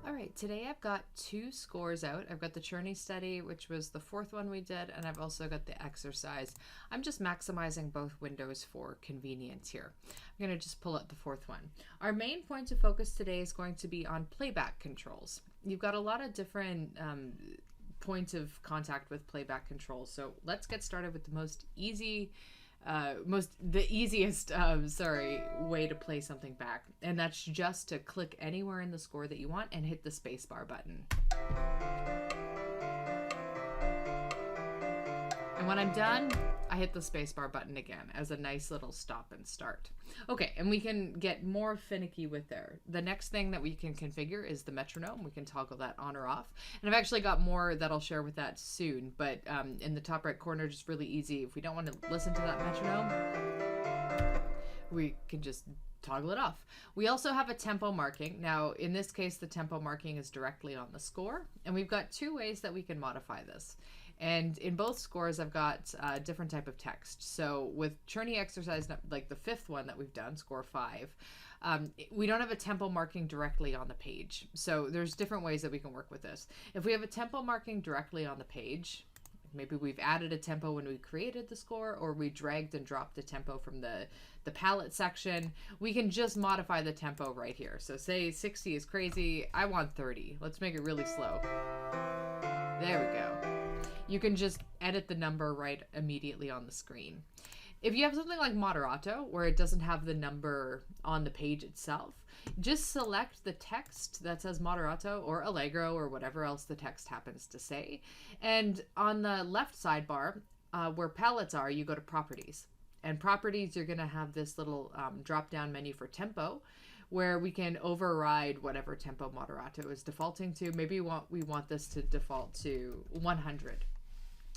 All right, today I've got two scores out. I've got the Churney study, which was the fourth one we did, and I've also got the exercise. I'm just maximizing both windows for convenience here. I'm going to just pull up the fourth one. Our main point of focus today is going to be on playback controls. You've got a lot of different points of contact with playback controls, so let's get started with the easiest way to play something back, and that's just to click anywhere in the score that you want and hit the spacebar button. And when I'm done, I hit the spacebar button again as a nice little stop and start. Okay, and we can get more finicky with there. The next thing that we can configure is the metronome. We can toggle that on or off. And I've actually got more that I'll share with that soon, but in the top right corner, just really easy. If we don't want to listen to that metronome, we can just toggle it off. We also have a tempo marking. Now, in this case, the tempo marking is directly on the score, and we've got two ways that we can modify this. And in both scores, I've got a different type of text. So with Churney exercise, like the fifth one that we've done, score 5, we don't have a tempo marking directly on the page. So there's different ways that we can work with this. If we have a tempo marking directly on the page, maybe we've added a tempo when we created the score, or we dragged and dropped the tempo from the palette section, we can just modify the tempo right here. So say 60 is crazy, I want 30. Let's make it really slow. There we go. You can just edit the number right immediately on the screen. If you have something like moderato, where it doesn't have the number on the page itself, just select the text that says moderato or allegro or whatever else the text happens to say. And on the left sidebar, where palettes are, you go to properties. And properties, you're going to have this little drop-down menu for tempo, where we can override whatever tempo moderato is defaulting to. Maybe we want this to default to 100.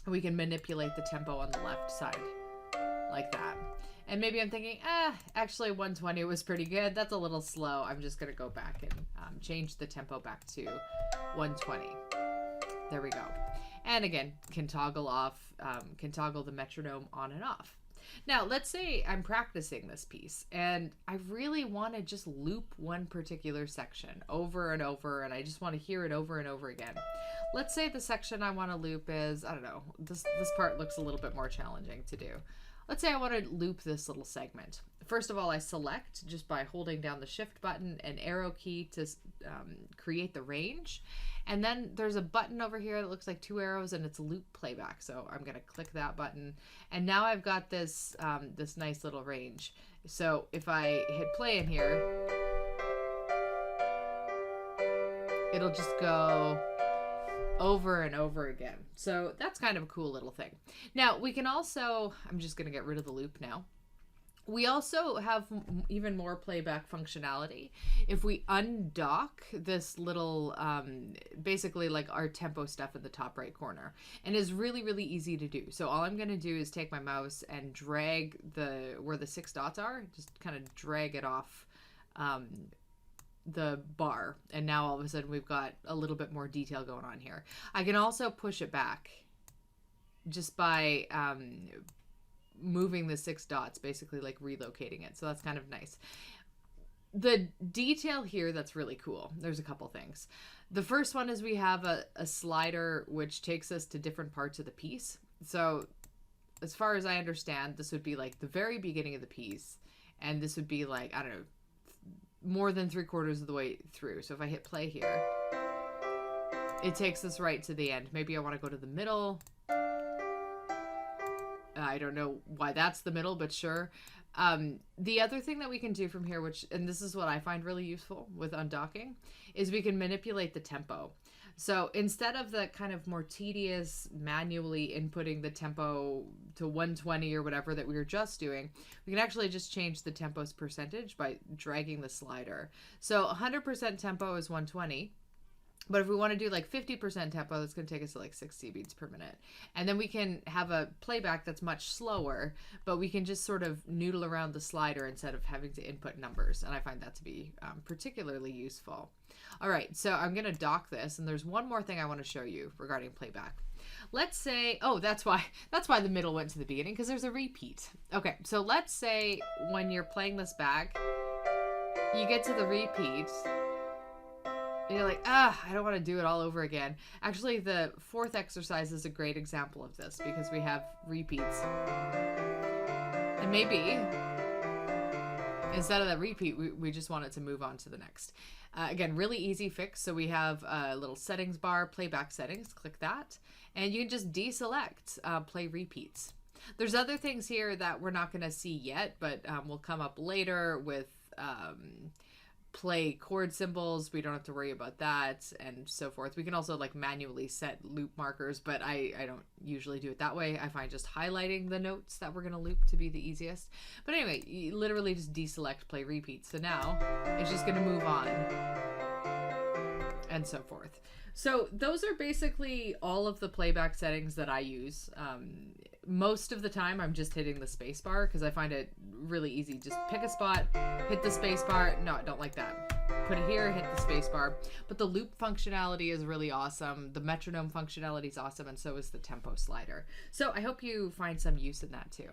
We can manipulate the tempo on the left side like that. And maybe I'm thinking, actually 120 was pretty good. That's a little slow. I'm just going to go back and change the tempo back to 120. There we go. And again, can toggle the metronome on and off. Now, let's say I'm practicing this piece and I really want to just loop one particular section over and over, and I just want to hear it over and over again. Let's say the section I want to loop is, I don't know, this part looks a little bit more challenging to do. Let's say I want to loop this little segment. First of all, I select just by holding down the shift button and arrow key to create the range. And then there's a button over here that looks like 2 arrows, and it's loop playback. So I'm going to click that button. And now I've got this, this nice little range. So if I hit play in here, it'll just go over and over again. So that's kind of a cool little thing. Now we can also, I'm just going to get rid of the loop now. We also have even more playback functionality if we undock this little, basically like our tempo stuff in the top right corner. And it's really, really easy to do. So all I'm going to do is take my mouse and drag where the 6 dots are, just kind of drag it off the bar. And now all of a sudden we've got a little bit more detail going on here. I can also push it back just by moving the 6 dots, basically like relocating it. So that's kind of nice. The detail here that's really cool, there's a couple things. The first one is we have a slider which takes us to different parts of the piece. So as far as I understand, this would be like the very beginning of the piece, and this would be like, I don't know, more than 3/4 of the way through. So if I hit play here, it takes us right to the end. Maybe I want to go to the middle. I don't know why that's the middle, but sure. The other thing that we can do from here, and this is what I find really useful with undocking, is we can manipulate the tempo. So instead of the kind of more tedious manually inputting the tempo to 120 or whatever that we were just doing, we can actually just change the tempo's percentage by dragging the slider. So 100% tempo is 120. But if we want to do like 50% tempo, that's going to take us to like 60 beats per minute. And then we can have a playback that's much slower, but we can just sort of noodle around the slider instead of having to input numbers. And I find that to be particularly useful. All right, so I'm going to dock this. And there's one more thing I want to show you regarding playback. Let's say, oh, that's why the middle went to the beginning, because there's a repeat. Okay, so let's say when you're playing this back, you get to the repeat. And you're like, I don't want to do it all over again. Actually, the fourth exercise is a great example of this because we have repeats. And maybe instead of that repeat, we just want it to move on to the next. Again, really easy fix. So we have a little settings bar, playback settings. Click that. And you can just deselect play repeats. There's other things here that we're not going to see yet, but will come up later with play chord symbols. We don't have to worry about that and so forth. We can also like manually set loop markers, but I don't usually do it that way. I find just highlighting the notes that we're going to loop to be the easiest. But anyway, you literally just deselect play repeat. So now it's just going to move on and so forth. So those are basically all of the playback settings that I use. Most of the time I'm just hitting the space bar because I find it really easy. Just pick a spot, hit the space bar. No, I don't like that. Put it here, hit the space bar. But the loop functionality is really awesome. The metronome functionality is awesome, and so is the tempo slider. So I hope you find some use in that too.